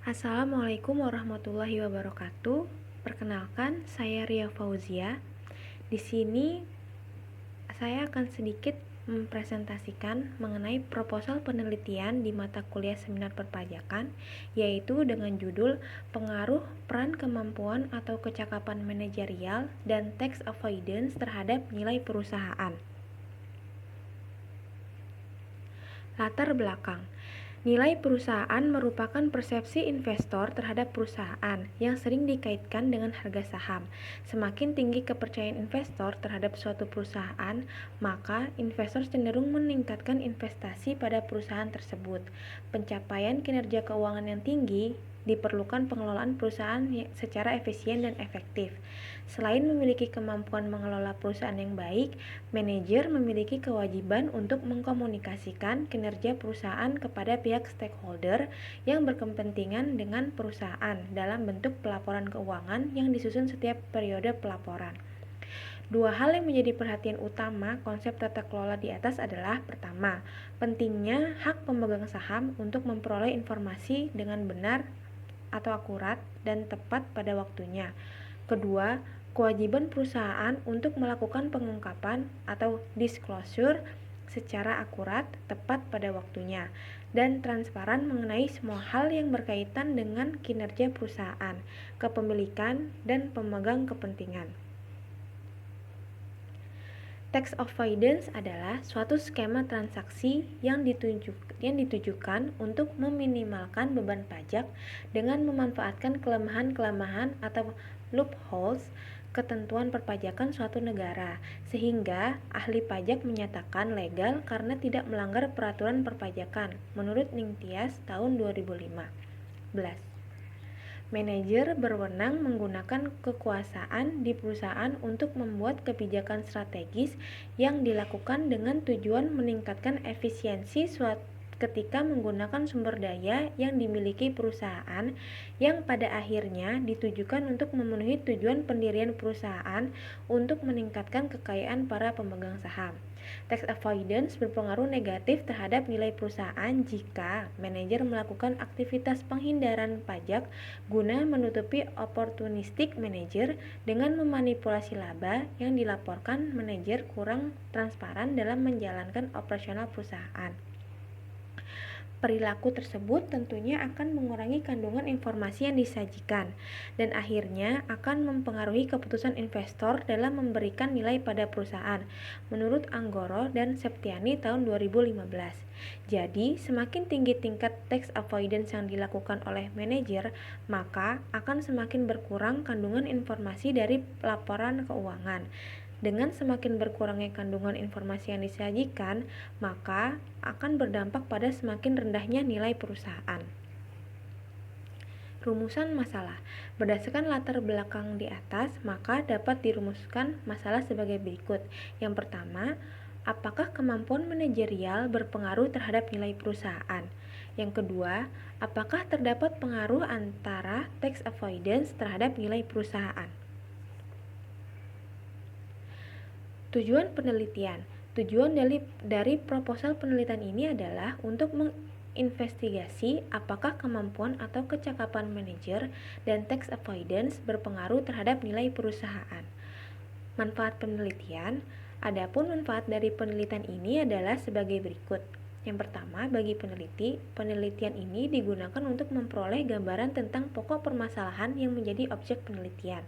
Assalamualaikum warahmatullahi wabarakatuh. Perkenalkan, saya Ria Fauzia. Di sini saya akan sedikit mempresentasikan mengenai proposal penelitian di mata kuliah seminar perpajakan, yaitu dengan judul Pengaruh Peran Kemampuan atau Kecakapan Manajerial dan Tax Avoidance terhadap Nilai Perusahaan. Latar belakang. Nilai perusahaan merupakan persepsi investor terhadap perusahaan yang sering dikaitkan dengan harga saham. Semakin tinggi kepercayaan investor terhadap suatu perusahaan, maka investor cenderung meningkatkan investasi pada perusahaan tersebut. Pencapaian kinerja keuangan yang tinggi diperlukan pengelolaan perusahaan secara efisien dan efektif. Selain memiliki kemampuan mengelola perusahaan yang baik, manajer memiliki kewajiban untuk mengkomunikasikan kinerja perusahaan kepada pihak stakeholder yang berkepentingan dengan perusahaan dalam bentuk pelaporan keuangan yang disusun setiap periode pelaporan. Dua hal yang menjadi perhatian utama konsep tata kelola di atas adalah: pertama, pentingnya hak pemegang saham untuk memperoleh informasi dengan benar atau akurat dan tepat pada waktunya. Kedua, kewajiban perusahaan untuk melakukan pengungkapan atau disclosure secara akurat, tepat pada waktunya, dan transparan mengenai semua hal yang berkaitan dengan kinerja perusahaan, kepemilikan, dan pemegang kepentingan. Tax avoidance adalah suatu skema transaksi yang ditujukan untuk meminimalkan beban pajak dengan memanfaatkan kelemahan-kelemahan atau loopholes ketentuan perpajakan suatu negara, sehingga ahli pajak menyatakan legal karena tidak melanggar peraturan perpajakan, menurut Ningtyas tahun 2015. Manajer berwenang menggunakan kekuasaan di perusahaan untuk membuat kebijakan strategis yang dilakukan dengan tujuan meningkatkan efisiensi ketika menggunakan sumber daya yang dimiliki perusahaan yang pada akhirnya ditujukan untuk memenuhi tujuan pendirian perusahaan untuk meningkatkan kekayaan para pemegang saham. Tax avoidance berpengaruh negatif terhadap nilai perusahaan jika manajer melakukan aktivitas penghindaran pajak guna menutupi opportunistic manager dengan memanipulasi laba yang dilaporkan manajer kurang transparan dalam menjalankan operasional perusahaan. Perilaku tersebut tentunya akan mengurangi kandungan informasi yang disajikan dan akhirnya akan mempengaruhi keputusan investor dalam memberikan nilai pada perusahaan, menurut Anggoro dan Septiani tahun 2015. Jadi, semakin tinggi tingkat tax avoidance yang dilakukan oleh manajer, maka akan semakin berkurang kandungan informasi dari laporan keuangan. Dengan semakin berkurangnya kandungan informasi yang disajikan, maka akan berdampak pada semakin rendahnya nilai perusahaan. Rumusan masalah. Berdasarkan latar belakang di atas, maka dapat dirumuskan masalah sebagai berikut. Yang pertama, apakah kemampuan manajerial berpengaruh terhadap nilai perusahaan? Yang kedua, apakah terdapat pengaruh antara tax avoidance terhadap nilai perusahaan? Tujuan penelitian. Tujuan dari proposal penelitian ini adalah untuk menginvestigasi apakah kemampuan atau kecakapan manajer dan tax avoidance berpengaruh terhadap nilai perusahaan. Manfaat penelitian. Adapun manfaat dari penelitian ini adalah sebagai berikut. Yang pertama, bagi peneliti, penelitian ini digunakan untuk memperoleh gambaran tentang pokok permasalahan yang menjadi objek penelitian.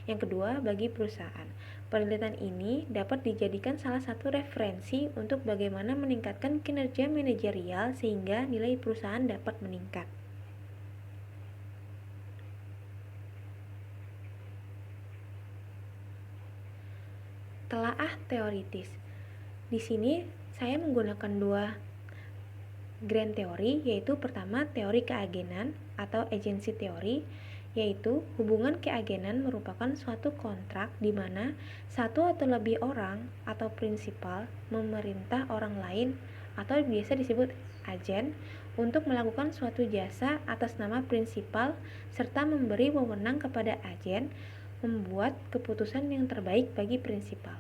Yang kedua, bagi perusahaan, penelitian ini dapat dijadikan salah satu referensi untuk bagaimana meningkatkan kinerja manajerial sehingga nilai perusahaan dapat meningkat. Telaah teoritis. Di sini saya menggunakan dua grand teori, yaitu pertama teori keagenan atau agency teori, yaitu hubungan keagenan merupakan suatu kontrak di mana satu atau lebih orang atau prinsipal memerintah orang lain atau biasa disebut agen untuk melakukan suatu jasa atas nama prinsipal serta memberi wewenang kepada agen membuat keputusan yang terbaik bagi prinsipal.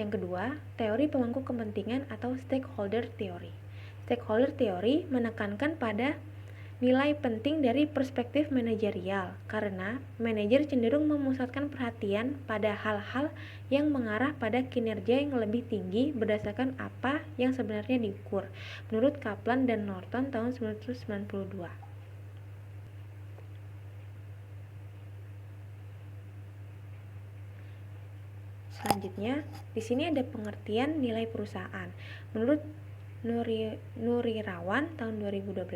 Yang kedua, teori pemangku kepentingan atau stakeholder theory. Stakeholder theory menekankan pada Nilai penting dari perspektif manajerial, karena manajer cenderung memusatkan perhatian pada hal-hal yang mengarah pada kinerja yang lebih tinggi berdasarkan apa yang sebenarnya diukur, menurut Kaplan dan Norton tahun 1992. Selanjutnya, di sini ada pengertian nilai perusahaan. Menurut Nurirawan tahun 2012,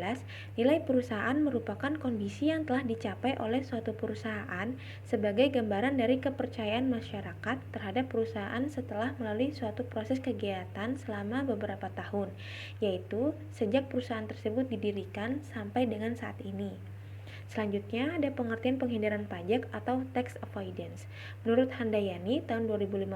nilai perusahaan merupakan kondisi yang telah dicapai oleh suatu perusahaan sebagai gambaran dari kepercayaan masyarakat terhadap perusahaan setelah melalui suatu proses kegiatan selama beberapa tahun, yaitu sejak perusahaan tersebut didirikan sampai dengan saat ini. Selanjutnya ada pengertian penghindaran pajak atau tax avoidance. Menurut Handayani tahun 2015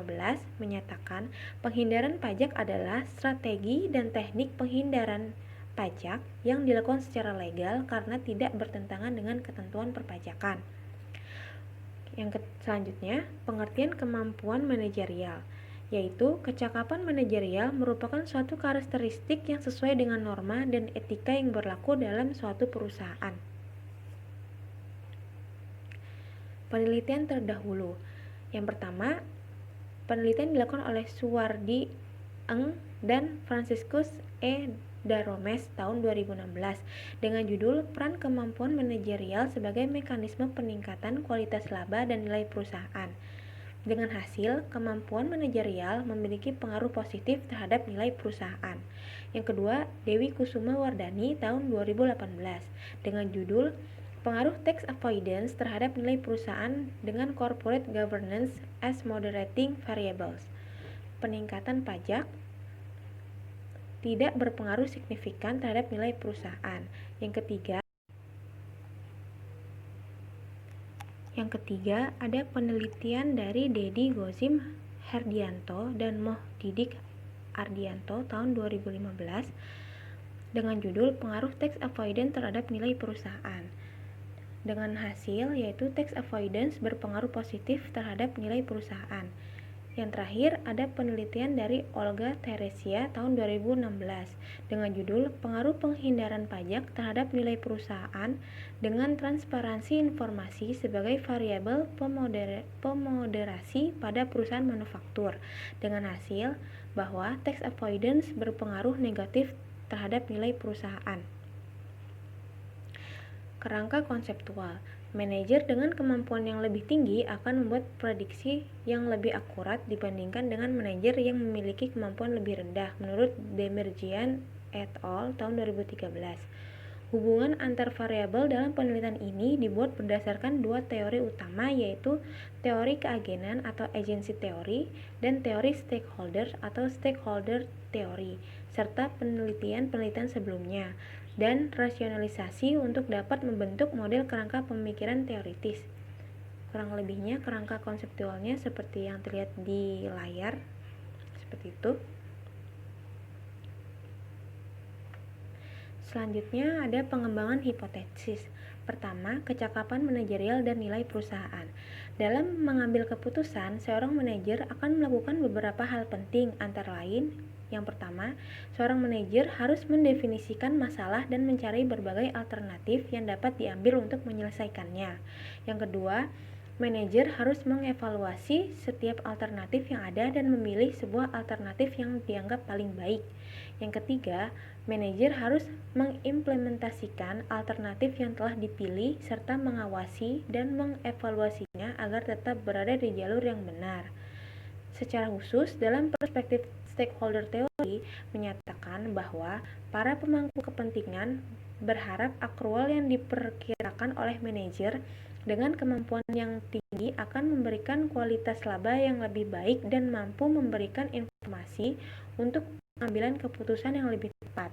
menyatakan penghindaran pajak adalah strategi dan teknik penghindaran pajak yang dilakukan secara legal karena tidak bertentangan dengan ketentuan perpajakan. Selanjutnya, pengertian kemampuan manajerial, yaitu kecakapan manajerial merupakan suatu karakteristik yang sesuai dengan norma dan etika yang berlaku dalam suatu perusahaan. Penelitian terdahulu. Yang pertama, penelitian dilakukan oleh Suwardi Eng dan Franciscus E. Daromes tahun 2016 dengan judul Peran Kemampuan Manajerial sebagai Mekanisme Peningkatan Kualitas Laba dan Nilai Perusahaan. Dengan hasil, kemampuan manajerial memiliki pengaruh positif terhadap nilai perusahaan. Yang kedua, Dewi Kusuma Wardani tahun 2018 dengan judul Pengaruh Tax Avoidance terhadap Nilai Perusahaan dengan Corporate Governance as Moderating Variables. Peningkatan pajak tidak berpengaruh signifikan terhadap nilai perusahaan. Yang ketiga ada penelitian dari Dedi Gozim Herdianto dan Moh Didik Ardianto tahun 2015 dengan judul Pengaruh Tax Avoidance terhadap Nilai Perusahaan. Dengan hasil yaitu tax avoidance berpengaruh positif terhadap nilai perusahaan. Yang terakhir ada penelitian dari Olga Teresia tahun 2016 dengan judul Pengaruh Penghindaran Pajak terhadap Nilai Perusahaan dengan Transparansi Informasi sebagai Variabel Pemoderasi pada Perusahaan Manufaktur, dengan hasil bahwa tax avoidance berpengaruh negatif terhadap nilai perusahaan. Kerangka konseptual. Manajer dengan kemampuan yang lebih tinggi akan membuat prediksi yang lebih akurat dibandingkan dengan manajer yang memiliki kemampuan lebih rendah, menurut Demirjian et al. Tahun 2013. Hubungan antar variabel dalam penelitian ini dibuat berdasarkan dua teori utama, yaitu teori keagenan atau agency teori dan teori stakeholder atau stakeholder teori, serta penelitian-penelitian sebelumnya, dan rasionalisasi untuk dapat membentuk model kerangka pemikiran teoritis. Kurang lebihnya kerangka konseptualnya seperti yang terlihat di layar, seperti itu. Selanjutnya ada pengembangan hipotesis. Pertama, kecakapan manajerial dan nilai perusahaan. Dalam mengambil keputusan, seorang manajer akan melakukan beberapa hal penting, antara lain: yang pertama, seorang manajer harus mendefinisikan masalah dan mencari berbagai alternatif yang dapat diambil untuk menyelesaikannya. Yang kedua, manajer harus mengevaluasi setiap alternatif yang ada dan memilih sebuah alternatif yang dianggap paling baik. Yang ketiga, manajer harus mengimplementasikan alternatif yang telah dipilih serta mengawasi dan mengevaluasinya agar tetap berada di jalur yang benar. Secara khusus, dalam perspektif stakeholder teori menyatakan bahwa para pemangku kepentingan berharap akrual yang diperkirakan oleh manajer dengan kemampuan yang tinggi akan memberikan kualitas laba yang lebih baik dan mampu memberikan informasi untuk pengambilan keputusan yang lebih tepat.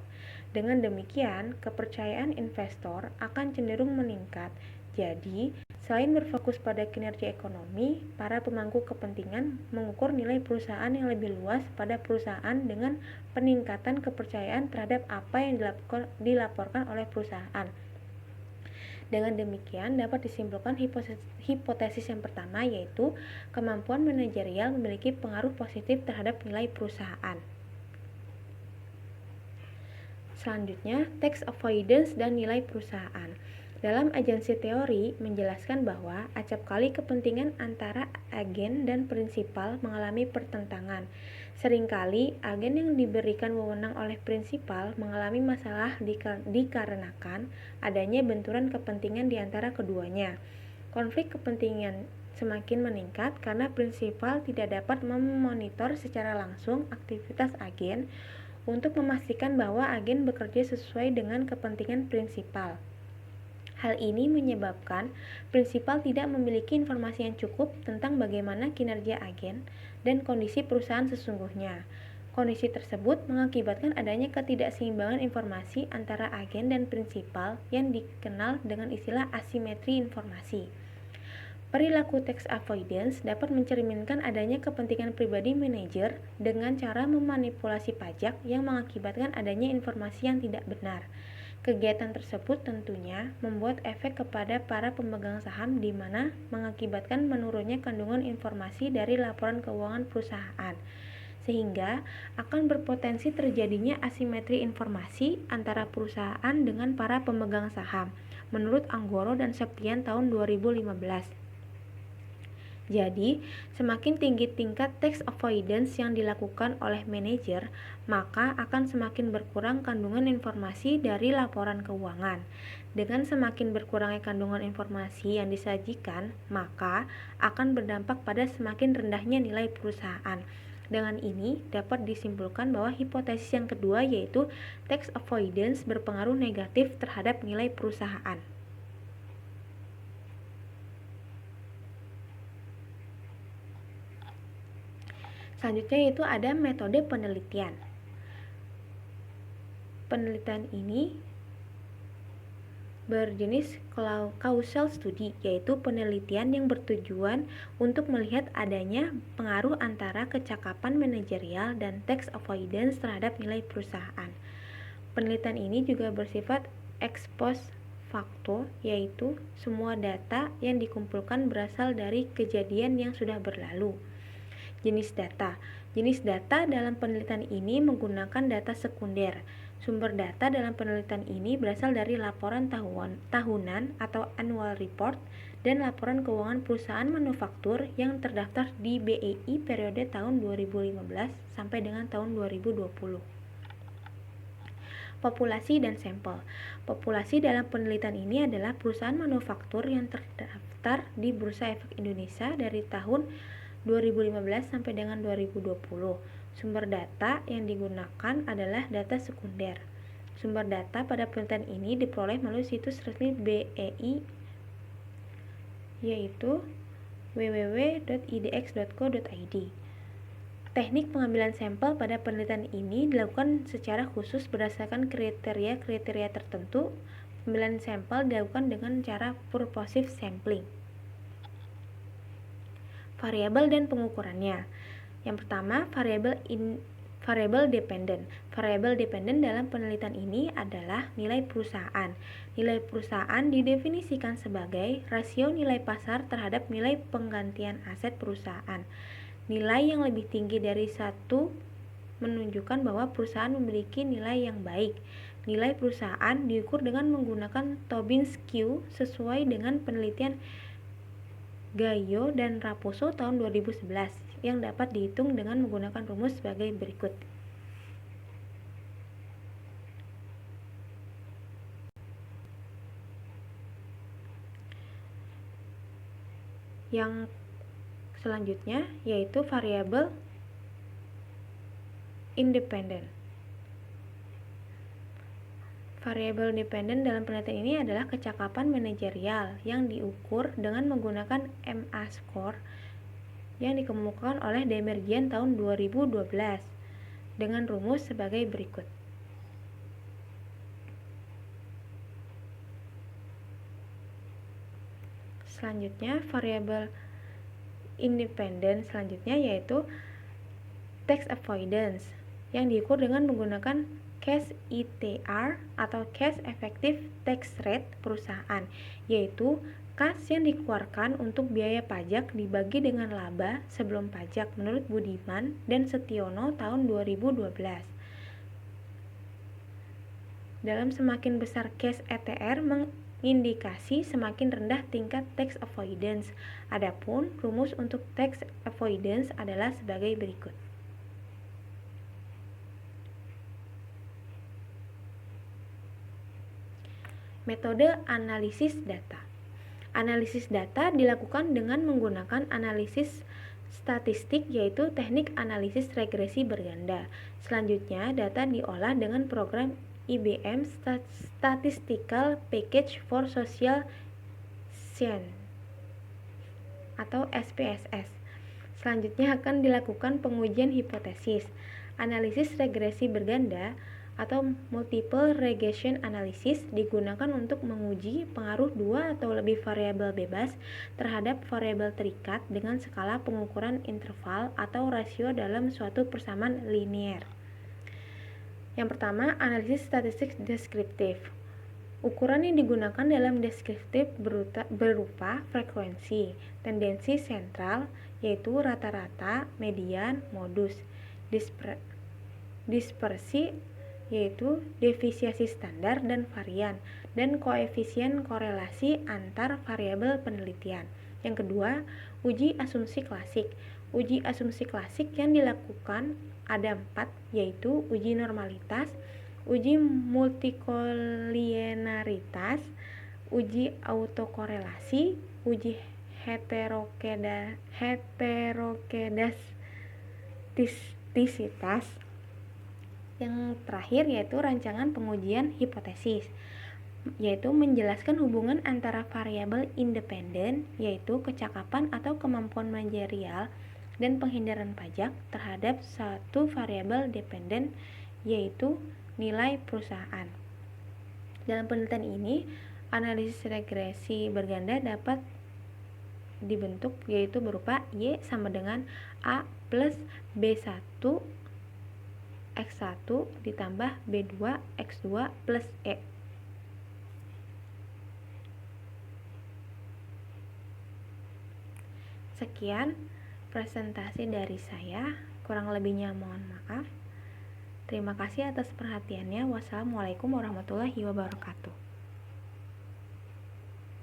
Dengan demikian, kepercayaan investor akan cenderung meningkat. Jadi, selain berfokus pada kinerja ekonomi, para pemangku kepentingan mengukur nilai perusahaan yang lebih luas pada perusahaan dengan peningkatan kepercayaan terhadap apa yang dilaporkan oleh perusahaan. Dengan demikian, dapat disimpulkan hipotesis yang pertama, yaitu kemampuan manajerial memiliki pengaruh positif terhadap nilai perusahaan. Selanjutnya, tax avoidance dan nilai perusahaan. Dalam agensi teori menjelaskan bahwa acapkali kepentingan antara agen dan prinsipal mengalami pertentangan. Seringkali agen yang diberikan wewenang oleh prinsipal mengalami masalah dikarenakan adanya benturan kepentingan di antara keduanya. Konflik kepentingan semakin meningkat karena prinsipal tidak dapat memonitor secara langsung aktivitas agen untuk memastikan bahwa agen bekerja sesuai dengan kepentingan prinsipal. Hal ini menyebabkan prinsipal tidak memiliki informasi yang cukup tentang bagaimana kinerja agen dan kondisi perusahaan sesungguhnya. Kondisi tersebut mengakibatkan adanya ketidakseimbangan informasi antara agen dan prinsipal yang dikenal dengan istilah asimetri informasi. Perilaku tax avoidance dapat mencerminkan adanya kepentingan pribadi manajer dengan cara memanipulasi pajak yang mengakibatkan adanya informasi yang tidak benar. Kegiatan tersebut tentunya membuat efek kepada para pemegang saham di mana mengakibatkan menurunnya kandungan informasi dari laporan keuangan perusahaan, sehingga akan berpotensi terjadinya asimetri informasi antara perusahaan dengan para pemegang saham, menurut Anggoro dan Septian tahun 2015. Jadi, semakin tinggi tingkat tax avoidance yang dilakukan oleh manajer, maka akan semakin berkurang kandungan informasi dari laporan keuangan. Dengan semakin berkurangnya kandungan informasi yang disajikan, maka akan berdampak pada semakin rendahnya nilai perusahaan. Dengan ini, dapat disimpulkan bahwa hipotesis yang kedua yaitu tax avoidance berpengaruh negatif terhadap nilai perusahaan. Selanjutnya yaitu ada metode penelitian. Penelitian ini berjenis causal study, yaitu penelitian yang bertujuan untuk melihat adanya pengaruh antara kecakapan manajerial dan tax avoidance terhadap nilai perusahaan. Penelitian ini juga bersifat ex post facto, yaitu semua data yang dikumpulkan berasal dari kejadian yang sudah berlalu. Jenis data. Jenis data dalam penelitian ini menggunakan data sekunder. Sumber data dalam penelitian ini berasal dari laporan tahunan atau annual report dan laporan keuangan perusahaan manufaktur yang terdaftar di BEI periode tahun 2015 sampai dengan tahun 2020. Populasi dan sampel. Populasi dalam penelitian ini adalah perusahaan manufaktur yang terdaftar di Bursa Efek Indonesia dari tahun 2015 sampai dengan 2020. Sumber data yang digunakan adalah data sekunder. Sumber data pada penelitian ini diperoleh melalui situs resmi BEI yaitu www.idx.co.id. Teknik pengambilan sampel pada penelitian ini dilakukan secara khusus berdasarkan kriteria-kriteria tertentu. Pengambilan sampel dilakukan dengan cara purposive sampling. Variabel dan pengukurannya. Yang pertama, variabel dependent. Variabel dependent dalam penelitian ini adalah nilai perusahaan. Nilai perusahaan didefinisikan sebagai rasio nilai pasar terhadap nilai penggantian aset perusahaan. Nilai yang lebih tinggi dari 1 menunjukkan bahwa perusahaan memiliki nilai yang baik. Nilai perusahaan diukur dengan menggunakan Tobin Skew sesuai dengan penelitian Gayo dan Raposo tahun 2011 yang dapat dihitung dengan menggunakan rumus sebagai berikut. Yang selanjutnya yaitu variabel independen. Variabel dependen dalam penelitian ini adalah kecakapan manajerial yang diukur dengan menggunakan MA score yang dikemukakan oleh Demirjian tahun 2012 dengan rumus sebagai berikut. Selanjutnya, variabel independen selanjutnya yaitu tax avoidance yang diukur dengan menggunakan cash ETR atau cash effective tax rate perusahaan, yaitu kas yang dikeluarkan untuk biaya pajak dibagi dengan laba sebelum pajak menurut Budiman dan Setiono tahun 2012. dalam semakin besar case ETR mengindikasi semakin rendah tingkat tax avoidance. Adapun rumus untuk tax avoidance adalah sebagai berikut. Metode analisis data. Analisis data dilakukan dengan menggunakan analisis statistik, yaitu teknik analisis regresi berganda. Selanjutnya, data diolah dengan program IBM Statistical Package for Social Science atau SPSS. Selanjutnya akan dilakukan pengujian hipotesis. Analisis regresi berganda atau multiple regression analysis digunakan untuk menguji pengaruh dua atau lebih variabel bebas terhadap variabel terikat dengan skala pengukuran interval atau rasio dalam suatu persamaan linear. Yang pertama, analisis statistik deskriptif. Ukuran yang digunakan dalam deskriptif berupa frekuensi, tendensi sentral, yaitu rata-rata, median, modus, dispersi, yaitu defisiasi standar dan varian, dan koefisien korelasi antar variabel penelitian. Yang kedua, uji asumsi klasik. Uji asumsi klasik yang dilakukan ada 4, yaitu uji normalitas, uji multikolinearitas, uji autokorelasi, uji heterokedastisitas. Yang terakhir yaitu rancangan pengujian hipotesis, yaitu menjelaskan hubungan antara variabel independen, yaitu kecakapan atau kemampuan manajerial dan penghindaran pajak, terhadap satu variabel dependen, yaitu nilai perusahaan. Dalam penelitian ini, analisis regresi berganda dapat dibentuk, yaitu berupa Y sama dengan A plus B1 X1 ditambah B2 X2 plus E. Sekian presentasi dari saya, kurang lebihnya mohon maaf. Terima kasih atas perhatiannya. Wassalamualaikum warahmatullahi wabarakatuh.